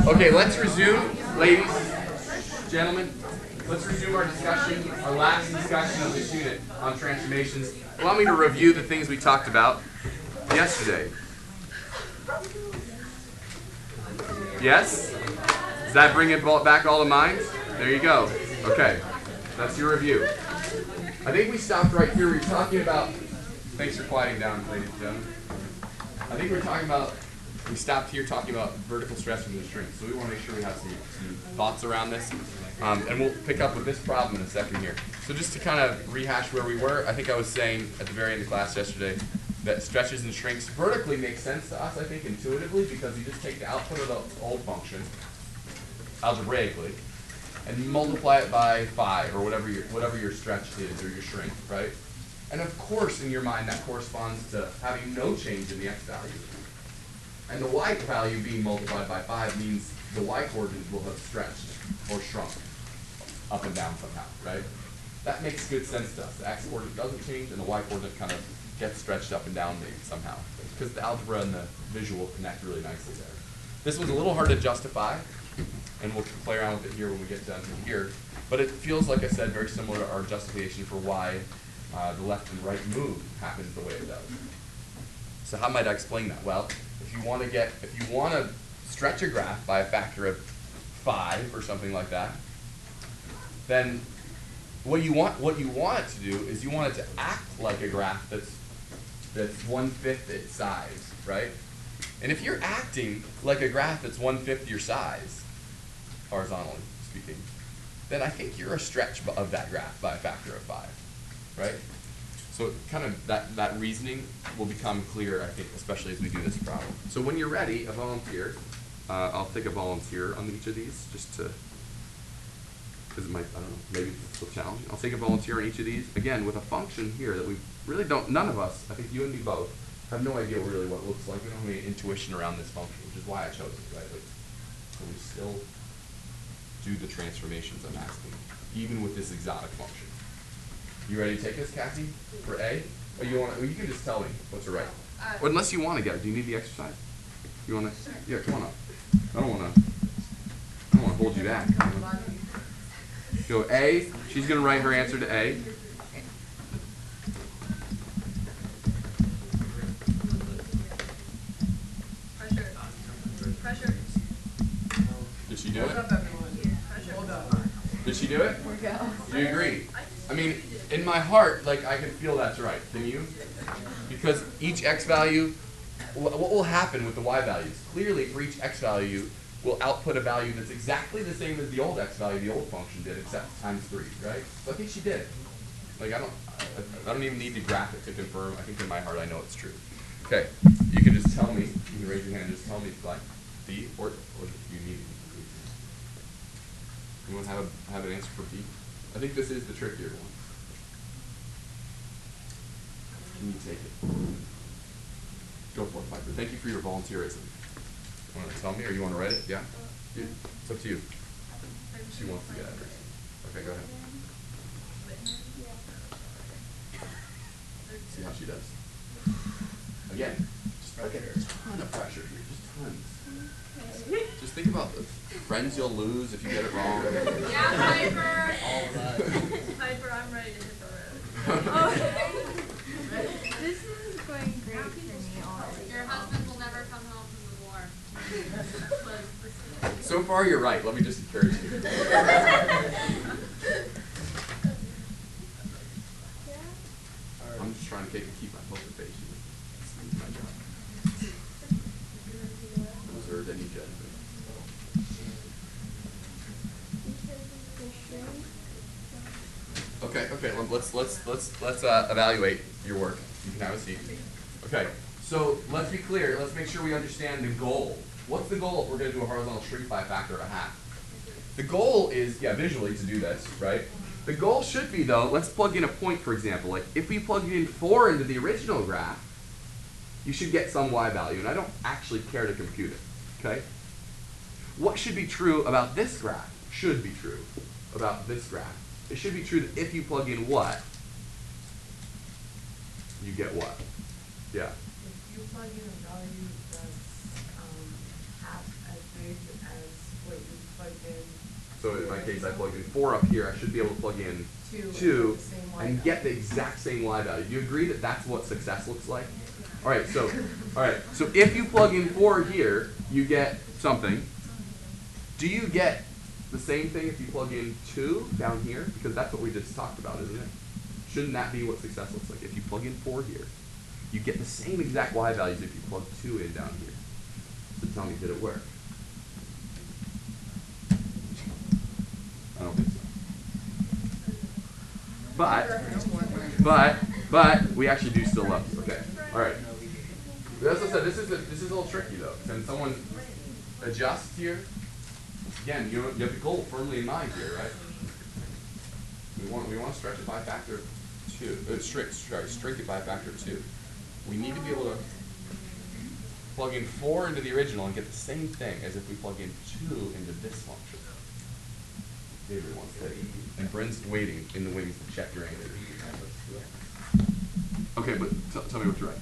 Okay, let's resume, ladies, gentlemen. Let's resume our discussion, our last discussion of this unit on transformations. Allow me to review the things we talked about yesterday. Yes? Does that bring it back all to mind? There you go. Okay, that's your review. I think we stopped right here. We were talking about, thanks for quieting down, ladies and gentlemen. I think we stopped here talking about vertical stresses and strength. So we want to make sure we have some thoughts around this. And we'll pick up with this problem in a second here. So just to kind of rehash where we were, I think I was saying at the very end of class yesterday that stretches and shrinks vertically make sense to us, I think, intuitively, because you just take the output of the old function, algebraically, and you multiply it by 5, or whatever your stretch is, or your shrink, right? And of course, in your mind, that corresponds to having no change in the x value. And the y value being multiplied by 5 means the y coordinate will have stretched or shrunk up and down somehow, right? That makes good sense to us. The x coordinate doesn't change, and the y coordinate kind of gets stretched up and down maybe somehow, because the algebra and the visual connect really nicely there. This was a little hard to justify, and we'll play around with it here when we get done here. But it feels, like I said, very similar to our justification for why the left and right move happens the way it does. So how might I explain that? Well, if you want to stretch a graph by a factor of 5 or something like that, then what you want it to do is you want it to act like a graph that's 1/5 its size, right? And if you're acting like a graph that's 1/5 your size, horizontally speaking, then I think you're a stretch of that graph by a factor of 5, right? So kind of that reasoning will become clear, I think, especially as we do this problem. So when you're ready, a volunteer, I'll take a volunteer on each of these just to, because it might, I don't know, maybe it's a challenge. I'll take a volunteer on each of these, again, with a function here that we really don't, none of us, I think you and me both, have no idea really what it looks like. We don't have any intuition around this function, which is why I chose it, right? But can we still do the transformations I'm asking, even with this exotic function? You ready to take this, Cassie, for A? Or you can just tell me what's right. Or unless you want to get it. Do you need the exercise? You want to? Yeah, come on up. I don't want to hold you back. Go A. She's going to write her answer to A. Pressure. Did she do it? Did she do it? Do you agree? I mean, in my heart, like, I can feel that's right. Can you? Because each x value, what will happen with the y values? Clearly, for each x value, we'll output a value that's exactly the same as the old x value the old function did, except times 3, right? So I think she did it. Like, I don't even need to graph it to confirm. I think in my heart I know it's true. Okay, you can just tell me. You can raise your hand and just tell me if you like D, or you need it. Anyone have an answer for B? I think this is the trickier one. Can you take it? Go for it, Piper. Thank you for your volunteerism. You want to tell me, or you want to write it? Yeah? It's up to you. She wants to get at it. Okay, go ahead. See how she does. Again, just like a ton of pressure here. Just tons. Just think about the friends you'll lose if you get it wrong. Yeah, Piper. All of us. Piper, I'm ready to hit the road. This is going great for me already. Your husband will never come home from the war. So far, you're right. Let me just encourage you. I'm just trying to keep my motivation. It's my job. Reserved any judgment. Okay. Let's evaluate your work. You can have a seat. Okay. So let's be clear. Let's make sure we understand the goal. What's the goal if we're going to do a horizontal shrink by a factor of 1/2? The goal is, visually to do this, right? The goal should be, though, let's plug in a point, for example. Like, if we plug in 4 into the original graph, you should get some y value, and I don't actually care to compute it, okay? What should be true about this graph should be true about this graph. It should be true that if you plug in what, you get what? Yeah. If you plug in a value that's half as big as So in my case, I plugged in 4 up here. I should be able to plug in 2 and get the exact same y value. Do you agree that that's what success looks like? All right. So if you plug in 4 here, you get something. Do you get the same thing if you plug in 2 down here? Because that's what we just talked about, isn't it? Shouldn't that be what success looks like? If you plug in 4 here, you get the same exact y values if you plug 2 in down here. So tell me, did it work? I don't think so. But we actually do still love this. Okay. All right. As I said, this is a little tricky though. Can someone adjust here? Again, you have the goal firmly in mind here, right? We want to stretch it by a factor of 2. Shrink it by a factor of 2. We need to be able to plug in 4 into the original and get the same thing as if we plug in 2 into this function. David wants to, and Brent's waiting in the wings to check your answer. Okay, but tell me what you're right.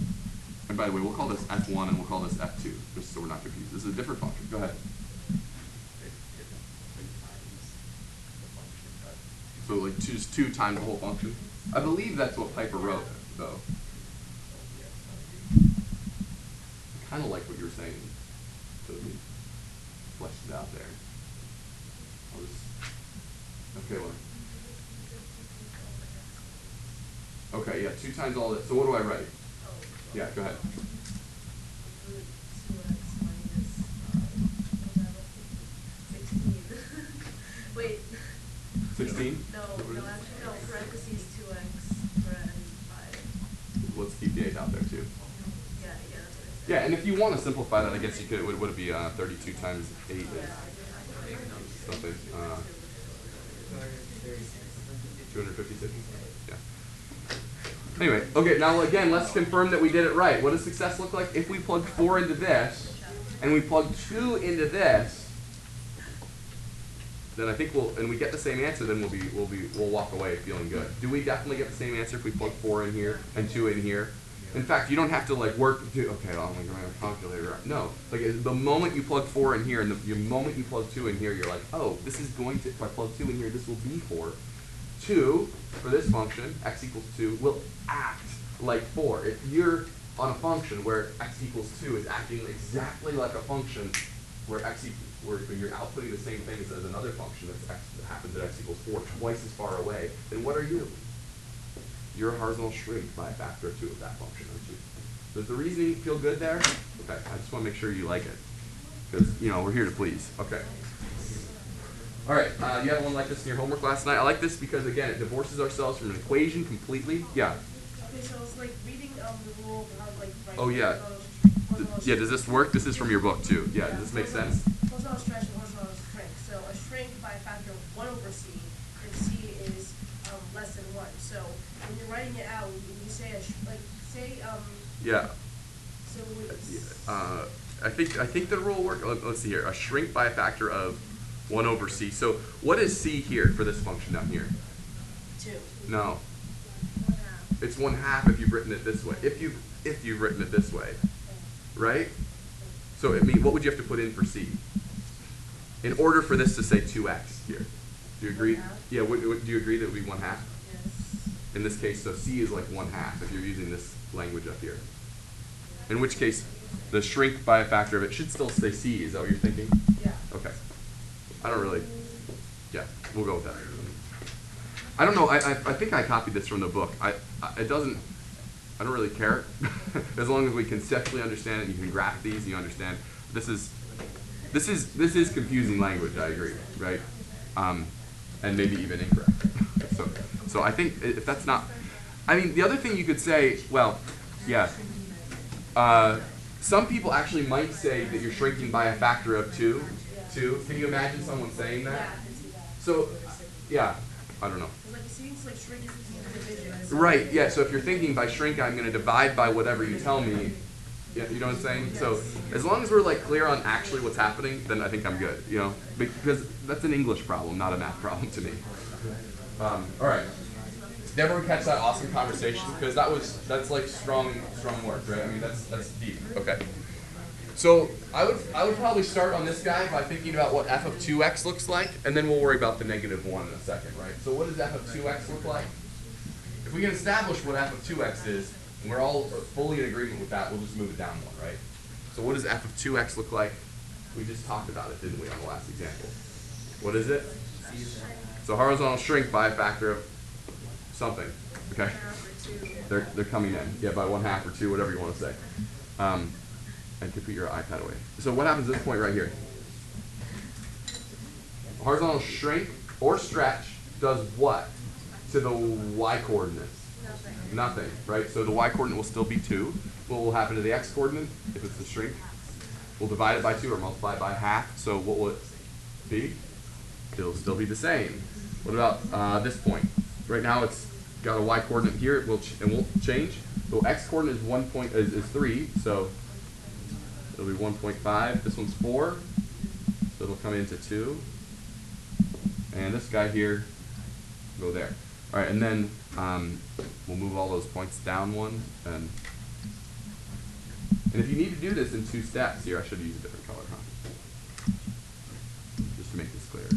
And by the way, we'll call this f1 and we'll call this f2, just so we're not confused. This is a different function. Go ahead. So like choose 2 times the whole function. I believe that's what Piper wrote, though. I kind of like what you're saying. So let me flesh it out there. I'll just. Okay, well. Okay, yeah, 2 times all this. So what do I write? Yeah, go ahead. Wait. 16? No, actually, no, parentheses 2x, paren 5. Let's keep the 8 out there, too. Yeah, that's what it Yeah, and if you want to simplify that, I guess you could. Would it be 32 times 8 is something? 256? Yeah. Anyway, okay, now again, let's confirm that we did it right. What does success look like? If we plug 4 into this, and we plug 2 into this, then I think and we get the same answer, then we'll walk away feeling good. Do we definitely get the same answer if we plug 4 in here and 2 in here? In fact, you don't have to like okay, I'm going to grab a calculator. No, like the moment you plug 4 in here and the moment you plug 2 in here, you're like, oh, this is going to, if I plug 2 in here, this will be 4. 2, for this function, x equals 2, will act like 4. If you're on a function where x equals 2 is acting exactly like a function where where you're outputting the same thing as another function that happens at x equals 4 twice as far away, then what are you? You're a horizontal shrink by a factor of 2 of that function, aren't you? Does the reasoning feel good there? Okay, I just want to make sure you like it. Because, we're here to please. Okay. All right, you had one like this in your homework last night. I like this because, again, it divorces ourselves from an equation completely. Yeah. Okay, so it's like reading the rule of how to write. Oh, yeah. Yeah, does this work? This is from your book, too. Yeah, does this make sense? Horizontal stretch and horizontal shrink. So a shrink by a factor of 1 over c, and c is less than 1. So when you're writing it out, when you say Yeah. So I think the rule works. Let's see here. A shrink by a factor of 1 over c. So what is c here for this function down here? 2. No. It's 1/2 if you've written it this way. If you've written it this way, right? So what would you have to put in for c? In order for this to say 2x here. Do you agree? Yeah. Do you agree that it would be 1/2? Yes. In this case, so c is like 1/2 if you're using this language up here. In which case, the shrink by a factor of it should still say c. Is that what you're thinking? Yeah. Okay. I don't really. Yeah, we'll go with that. I don't know. I think I copied this from the book. I don't really care as long as we conceptually understand it. You can graph these. You understand. This is confusing language. I agree. Right. And maybe even incorrect. So I think if that's not. I mean, the other thing you could say. Well, yeah. Some people actually might say that you're shrinking by a factor of 2. Can you imagine someone saying that? Yeah, I can see that. So, yeah, I don't know. Like it seems like shrink is division. Right, yeah, so if you're thinking by shrink, I'm going to divide by whatever you tell me. Yeah, you know what I'm saying? Yes. So, as long as we're like clear on actually what's happening, then I think I'm good, because that's an English problem, not a math problem to me. All right. Did everyone catch that awesome conversation? Because that's like strong work, right? I mean, that's deep. Okay. So I would probably start on this guy by thinking about what f of 2x looks like, and then we'll worry about the negative 1 in a second, right? So what does f of 2x look like? If we can establish what f of 2x is, and we're all fully in agreement with that, we'll just move it down 1, right? So what does f of 2x look like? We just talked about it, didn't we, on the last example? What is it? So horizontal shrink by a factor of something, okay? They're coming in, yeah, by 1/2 or 2, whatever you want to say. And to put your iPad away. So what happens at this point right here? Horizontal shrink or stretch does what to the y coordinates? Nothing, right? So the y coordinate will still be 2. What will happen to the x coordinate if it's the shrink? We'll divide it by 2 or multiply it by 1/2. So what will it be? It'll still be the same. What about this point? Right now it's got a y coordinate here. It won't change. So x coordinate is 3. So it'll be 1.5. This one's 4. So it'll come into 2. And this guy here will go there. All right, and then we'll move all those points down 1. And if you need to do this in 2 steps, here I should use a different color, huh? Just to make this clear.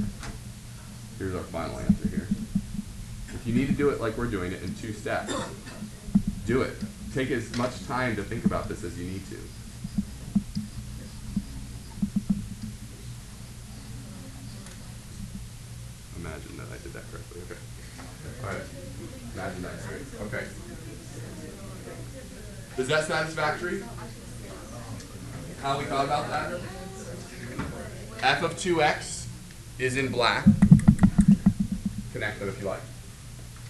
Here's our final answer here. If you need to do it like we're doing it in 2 steps, do it. Take as much time to think about this as you need to. Imagine that I did that correctly. Okay. All right. Imagine that's great. Okay. Is that satisfactory? How we thought about that? F of 2x is in black. Connect them if you like.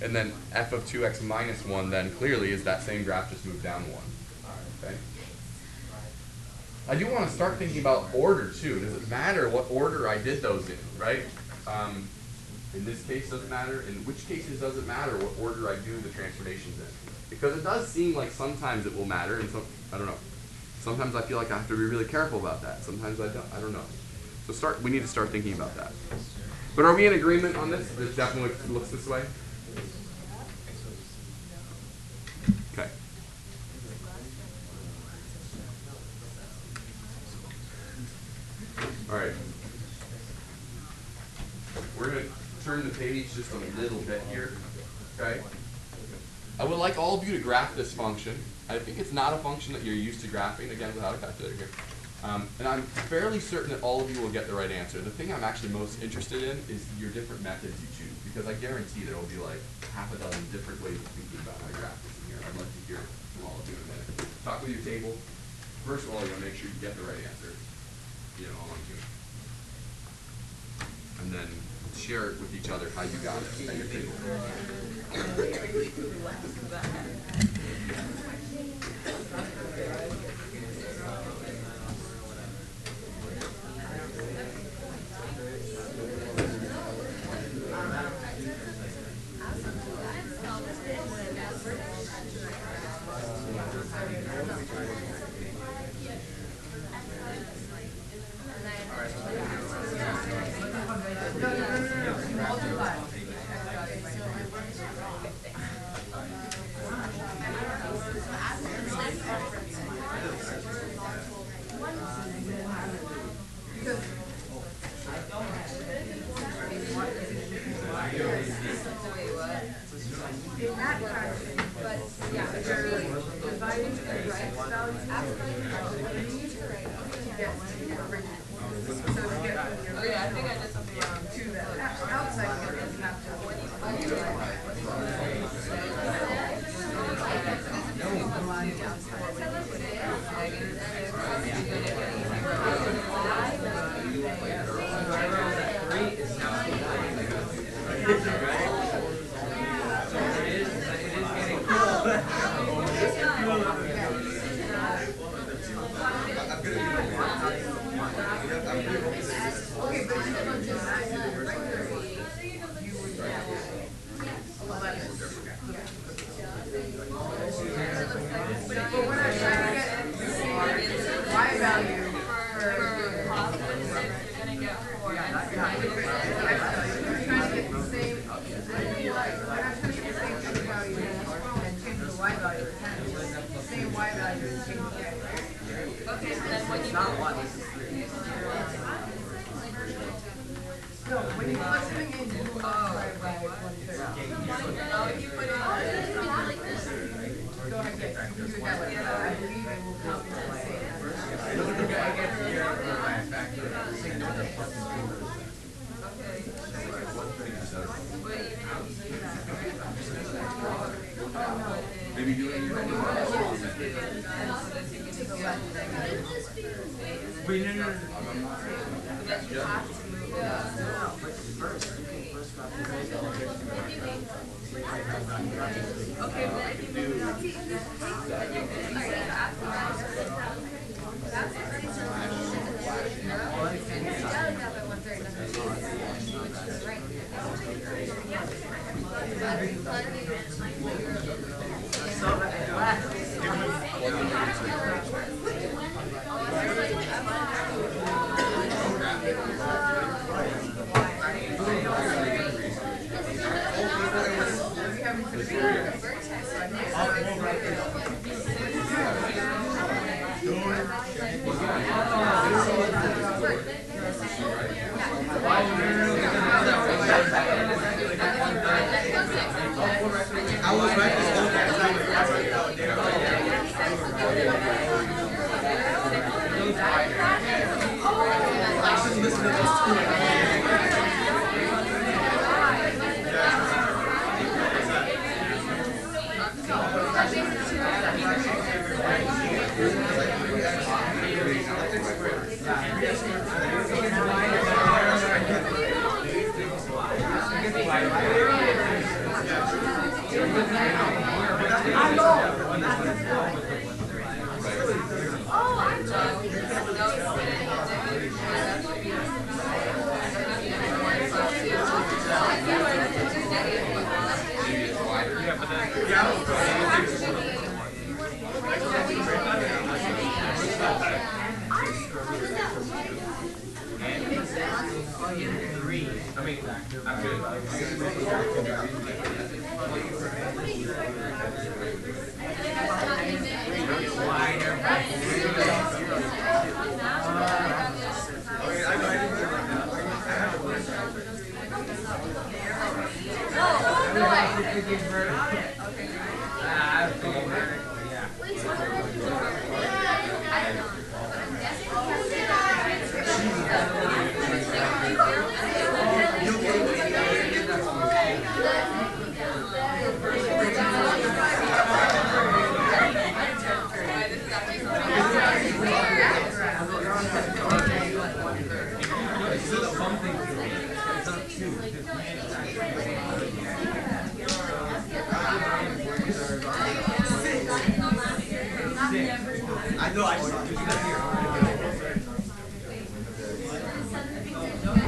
And then f of 2x minus 1 then clearly is that same graph just moved down 1. Okay. I do want to start thinking about order too. Does it matter what order I did those in, right? In this case, doesn't matter. In which cases does it matter what order I do the transformations in? Because it does seem like sometimes it will matter, and I don't know. Sometimes I feel like I have to be really careful about that. Sometimes I don't. I don't know. So we need to start thinking about that. But are we in agreement on this? It definitely looks this way. Okay. All right. We're going to turn the page just a little bit here. Okay. I would like all of you to graph this function. I think it's not a function that you're used to graphing, again, without a calculator here. And I'm fairly certain that all of you will get the right answer. The thing I'm actually most interested in is your different methods you choose, because I guarantee there will be like half a dozen different ways of thinking about how to graph this in here. I'd like to hear from all of you in a minute. Talk with your table. First of all, you want to make sure you get the right answer. You know, all on you. And then share it with each other how you got it at your table. No, when you put something in, you multiply by 1/3. Oh, you put it. Go ahead, yes, you can do it that way. I believe it will come to the same. Maybe do it. Wait, no.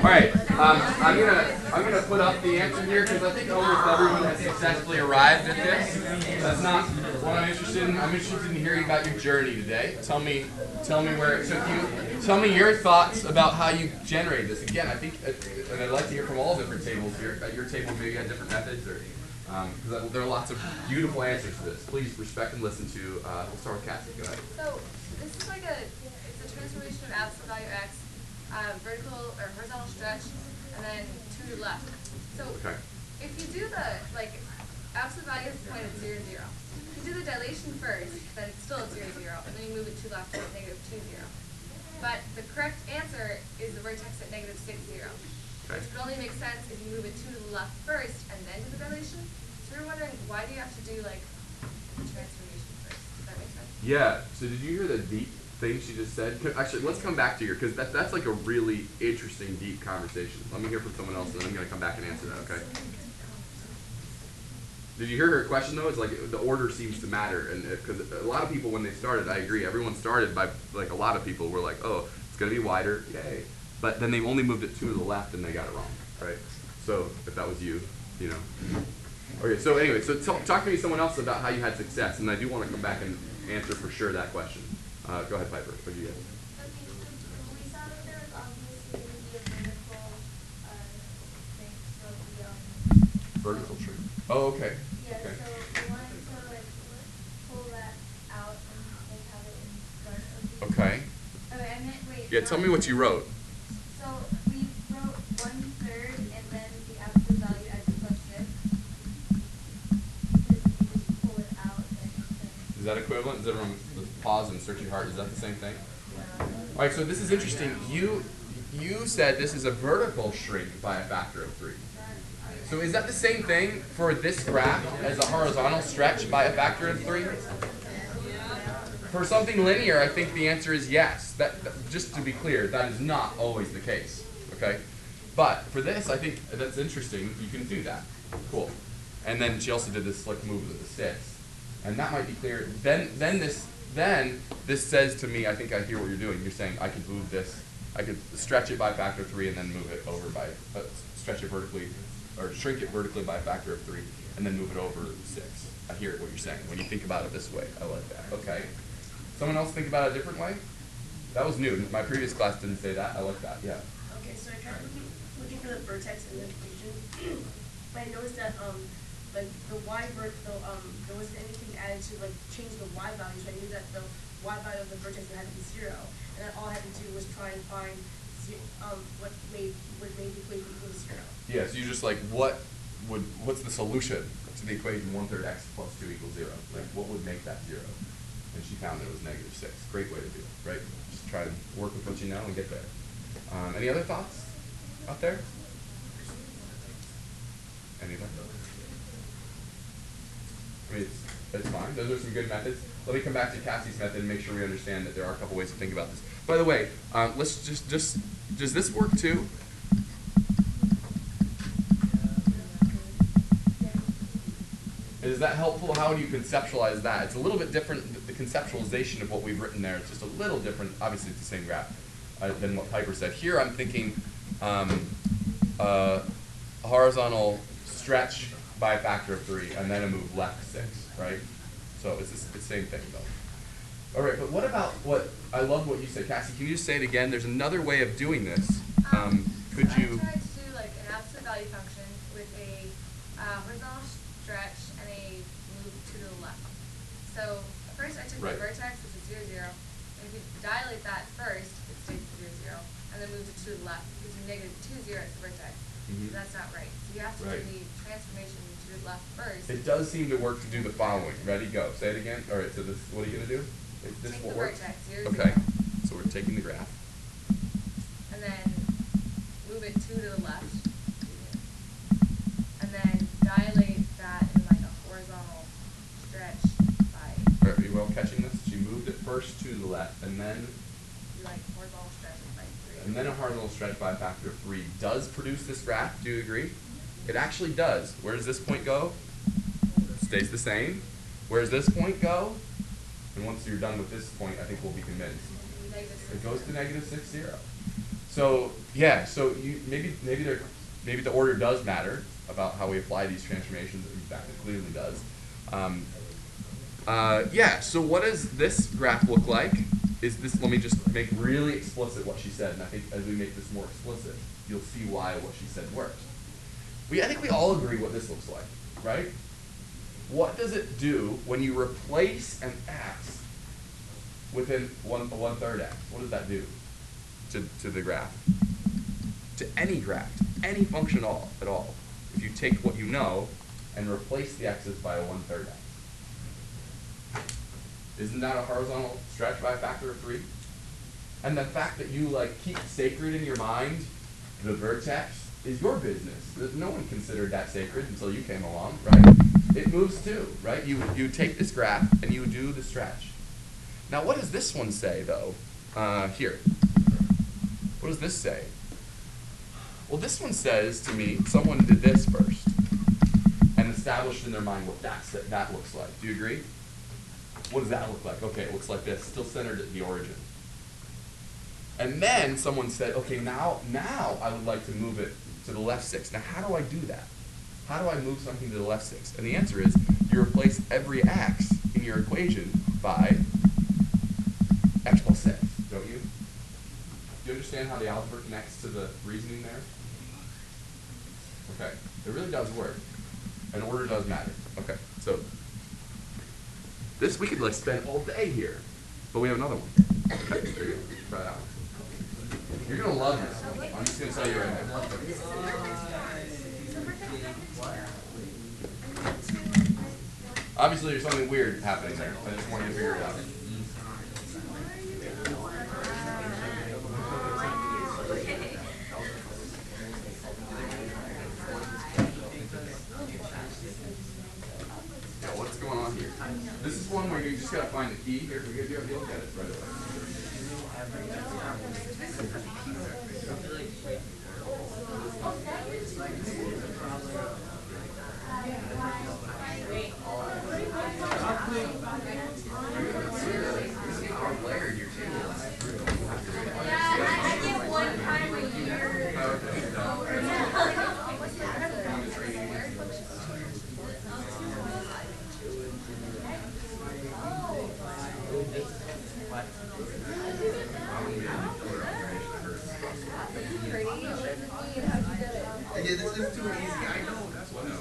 All right, I'm gonna put up the answer here because I think almost everyone has successfully arrived at this. That's not what I'm interested in. I'm interested in hearing about your journey today. Tell me where it took you. Tell me your thoughts about how you generated this. Again, I think, and I'd like to hear from all different tables here. At your table, maybe you had different methods, or because there are lots of beautiful answers to this. Please respect and listen to. We'll start with Cassie. Go ahead. So this is like it's a transformation of absolute value x, vertical or horizontal stretch, and then to the left. So Okay. if you do the absolute value is pointed 0, 0. If you do the dilation first, then it's still at 0, 0, and then you move it to the left to -2, 0. But the correct answer is the vertex at -6, 0. Okay. Which would only make sense if you move it to the left first and then do the dilation. So we were wondering, why do you have to do like the transformation first? Does that make sense? Yeah. So did you hear the deep thing she just said? Actually, let's come back to you because that's like a really interesting, deep conversation. Let me hear from someone else, and then I'm going to come back and answer that. Okay. Did you hear her question though? It's like the order seems to matter, and because a lot of people when they started, I agree, everyone started by like a lot of people were like, oh, it's going to be wider, yay. But then they only moved it to the left and they got it wrong, right? So if that was you, you know. Okay, so anyway, so talk to me someone else about how you had success, and I do want to come back and answer for sure that question. Go ahead, Piper. What do you get? Okay, so we saw that there was obviously the vertical thing, so the Vertical tree. Oh, okay. yeah, Okay. so we wanted to like pull that out and like have it in front of the Okay. Okay, I meant wait, Yeah, tell me what you wrote. So we wrote 1/3 and then the absolute value as +6. Because if you just pull it out, then Is that equivalent? Does everyone pause and search your heart? Is that the same thing? All right, so this is interesting. You said this is a vertical shrink by a factor of 3. So is that the same thing for this graph as a horizontal stretch by a factor of 3? For something linear, I think the answer is yes. Just to be clear, that is not always the case. Okay, but for this, I think that's interesting. You can do that. Cool. And then she also did this slick move with the 6, and that might be clear. Then this says to me, I think I hear what you're doing. You're saying I could move this. I could stretch it by a factor of 3 and then move it over by stretch it vertically, or shrink it vertically by a factor of 3 and then move it over 6. I hear what you're saying when you think about it this way. I like that. Okay. Someone else think about it a different way? That was new. My previous class didn't say that. I like that. Yeah. Okay, so I tried looking for the vertex in the equation, but I noticed that like the there wasn't anything added to like change the y value, so I knew that the y value of the vertex had to be 0, and then all I had to do was try and find what made the equation equal to 0. Yeah. So you just like what's the solution to the equation 1/3 x plus 2 equals 0? Like what would make that 0? And she found that it was -6. Great way to do it, right? Just try to work with what you know and get there. Any other thoughts out there? Any other? I mean, it's fine. Those are some good methods. Let me come back to Cassie's method and make sure we understand that there are a couple ways to think about this. By the way, let's just does this work too? Is that helpful? How do you conceptualize that? It's a little bit different, the conceptualization of what we've written there. It's just a little different. Obviously, it's the same graph than what Piper said. Here, I'm thinking a horizontal stretch by a factor of 3, and then a move left 6, right? So it's the same thing, though. All right, but what about I love what you said. Cassie, can you just say it again? There's another way of doing this. Could you? I tried to do like an absolute value function with a horizontal stretch and a move to the left. So first I took Right. the vertex, which is 0, 0, and if you dilate that first, it stays 0, 0, and then move it to the left, gives you -2, 0 at the vertex. Mhm. So that's not right. So you have to Right. do the transformation to the left first. It does seem to work to do the following. Ready? Go. Say it again. All right. So this. What are you gonna do? This Take what the works? vertex, 0, Okay. 0, So we're taking the graph. and then move it 2 to the left, and then dilate that in like a horizontal stretch by Are you well catching this? She moved it first to the left, and then like horizontal stretch by 3. and then a horizontal stretch by a factor of 3 does produce this graph. Do you agree? It actually does. Where does this point go? Stays the same. Where does this point go? And once you're done with this point, I think we'll be convinced. It goes to -6, 0. So yeah, so you maybe the order does matter about how we apply these transformations. In fact, it clearly does. Yeah. So what does this graph look like? Let me just make really explicit what she said, and I think as we make this more explicit, you'll see why what she said works. I think we all agree what this looks like, right? What does it do when you replace an x within 1/3 x? What does that do to the graph? To any graph, to any function at all. If you take what you know and replace the x's by a 1/3 x. Isn't that a horizontal stretch by a factor of 3? And the fact that you keep sacred in your mind the vertex is your business. No one considered that sacred until you came along, right? It moves too, right? You take this graph and you do the stretch. Now, what does this one say, though? Here. What does this say? Well, this one says to me, someone did this first and established in their mind what that looks like. Do you agree? What does that look like? Okay, it looks like this, still centered at the origin. And then someone said, okay, now I would like to move it to the left 6. Now, how do I do that? How do I move something to the left 6? And the answer is you replace every x in your equation by x plus 6, don't you? Do you understand how the algebra connects to the reasoning there? Okay, it really does work. And order does matter. Okay, so this we could spend all day here, but we have another one. Okay, there you go. Try that one. You're gonna love this. I'm just gonna tell you right now. Obviously, there's something weird happening there. I just want you to figure it out. Yeah, what's going on here? This is one where you just gotta find the key. Here, we gotta look at it right away. Yeah, this is too easy. I know. That's what I know.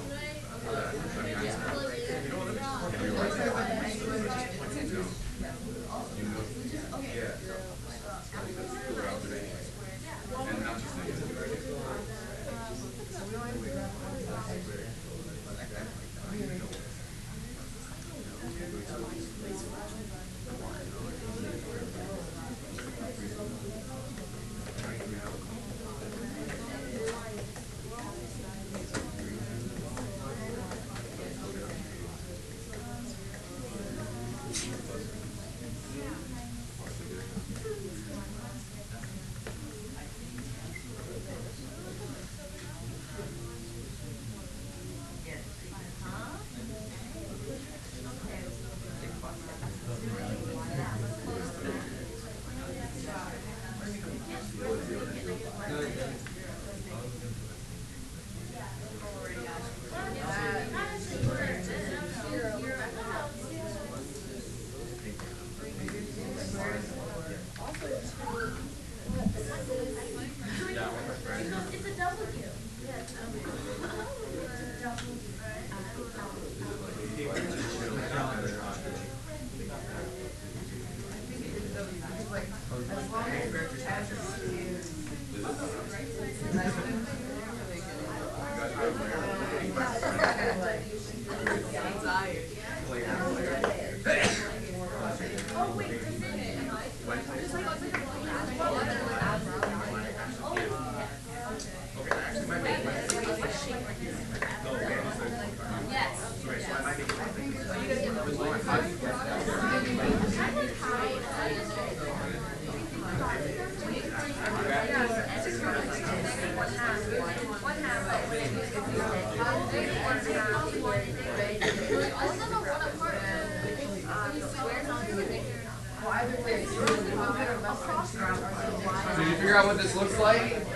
So you figure out what this looks like?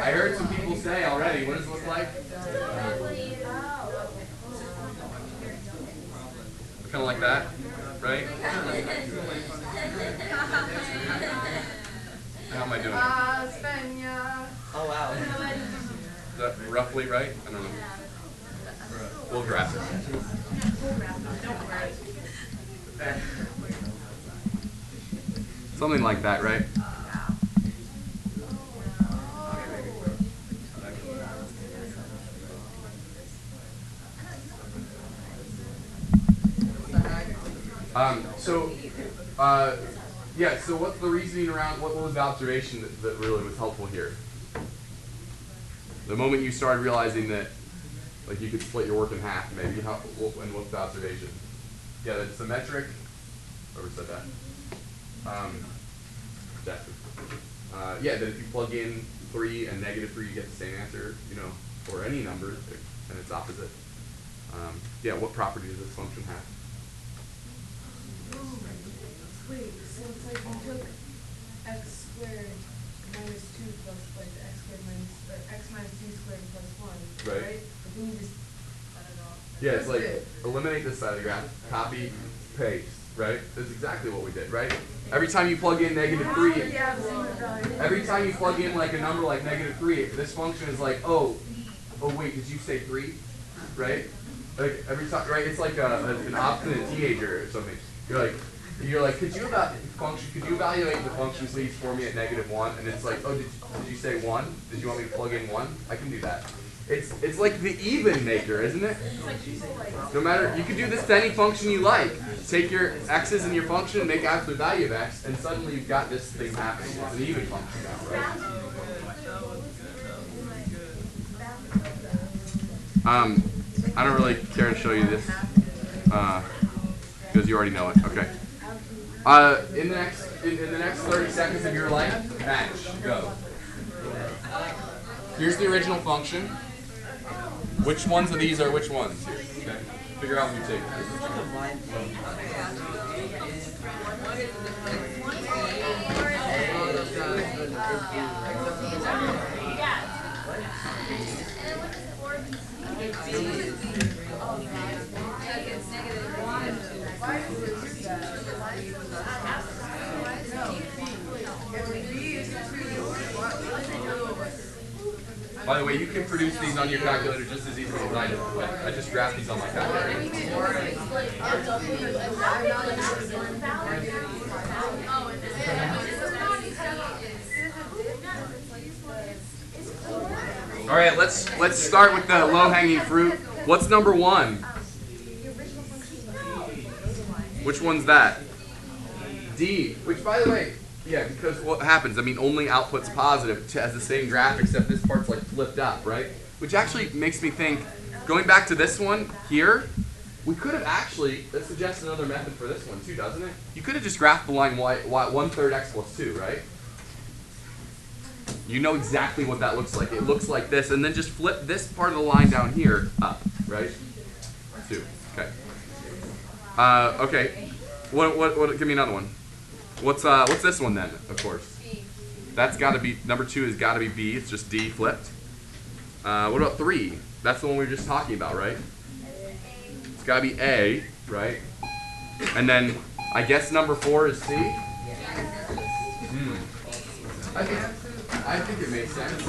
I heard some people say already. What does it look like? Kind of like that, right? How am I doing? Oh, wow. Is that roughly right? I don't know. We'll graph it. Something like that, right? Yeah, so what's the reasoning around, what was the observation that really was helpful here? The moment you started realizing that, like, you could split your work in half, maybe, and what's the observation? Yeah, that's symmetric. Whoever said that? Yeah, that if you plug in 3 and -3, you get the same answer, you know, or any number, and it's opposite. Yeah, what property does this function have? Wait, so it's like you took x squared minus 2 plus like x squared minus, or x minus 2 squared plus 1, Right. But then you just cut it off. Yeah, it's That's like, it. eliminate this side of the graph, copy, paste, right? That's exactly what we did, right? Every time you plug in -3, every time you plug in like a number like -3, this function is like, oh wait, did you say 3? Right? Like every time, right? It's like an obstinate teenager or something. You're like, could you about function, could you evaluate the function please for me at -1? And it's like, oh, did you say 1? Did you want me to plug in 1? I can do that. It's like the even maker, isn't it? No matter, you can do this to any function you like. Take your x's in your function and make absolute value of x, and suddenly you've got this thing happening. It's an even function now, right? I don't really care to show you this because you already know it. Okay. In the next 30 seconds of your life, match, go. Here's the original function. Which ones of these are which ones? Okay. Figure out what you take. By the way, you can produce these on your calculator just as easily as I do. I just graph these on my calculator. All right, let's start with the low-hanging fruit. What's number 1? Which one's that? D. Which, by the way, yeah, because what happens? I mean, only outputs positive has the same graph, except this part's like flipped up, right? Which actually makes me think, going back to this one here, we could have actually, that suggests another method for this one too, doesn't it? You could have just graphed the line y 1/3 x plus 2, right? You know exactly what that looks like. It looks like this, and then just flip this part of the line down here up, right? 2. Okay. Okay. What? Give me another one. What's this one then? Of course. B. That's got to be number 2. Has got to be B. It's just D flipped. What about 3? That's the one we were just talking about, right? It's got to be A, right? And then I guess number 4 is C. I think it makes sense.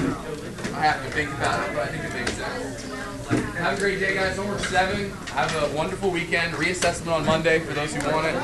I have to think about it, but I think it makes sense. Have a great day, guys. Homework 7. Have a wonderful weekend. Reassessment on Monday for those who want it.